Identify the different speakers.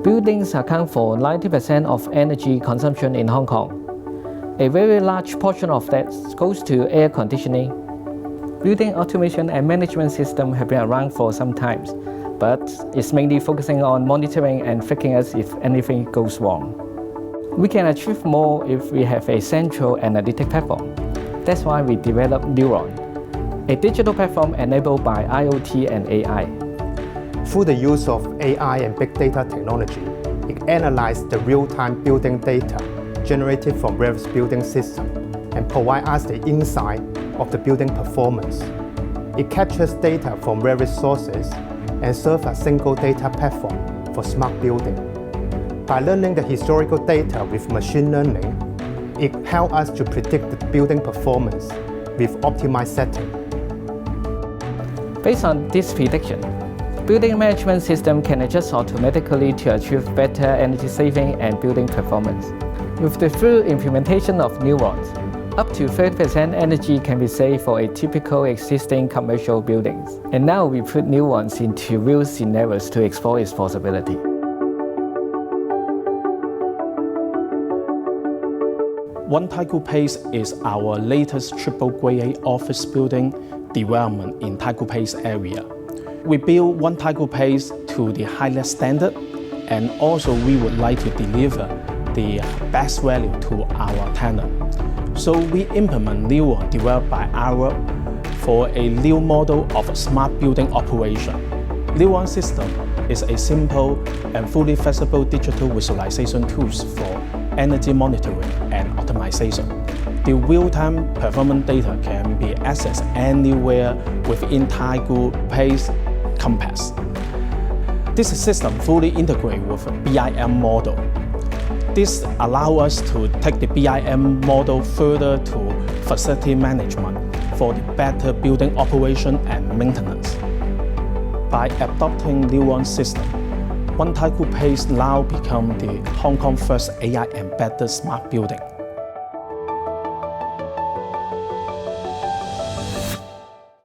Speaker 1: Buildings account for 90% of energy consumption in Hong Kong. A very large portion of that goes to air conditioning. Building automation and management systems have been around for some time, but it's mainly focusing on monitoring and fixing us if anything goes wrong. We can achieve more if we have a central analytic platform. That's why we developed Neuron, a digital platform enabled by IoT and AI.
Speaker 2: Through the use of AI and big data technology, it analyzes the real-time building data generated from various building systems and provides us the insight of the building performance. It captures data from various sources and serves a single data platform for smart building. By learning the historical data with machine learning, it helps us to predict the building performance with optimized setting.
Speaker 1: Based on this prediction, building management system can adjust automatically to achieve better energy saving and building performance. With the full implementation of Neurons, up to 30% energy can be saved for a typical existing commercial buildings. And now we put Neurons into real scenarios to explore its possibility.
Speaker 3: One Taikoo Place is our latest triple Grade A office building development in Taikoo Place area. We build One Taikoo Place to the highest standard, and also we would like to deliver the best value to our tenant. So we implement Neuron developed by Arup for a new model of smart building operation. Neuron system is a simple and fully flexible digital visualization tools for energy monitoring and optimization. The real-time performance data can be accessed anywhere within Taikoo Place campus. This system fully integrates with a BIM model. This allows us to take the BIM model further to facility management for the better building operation and maintenance. By adopting Neuron system, One Taikoo Place now become the Hong Kong first AI embedded smart building.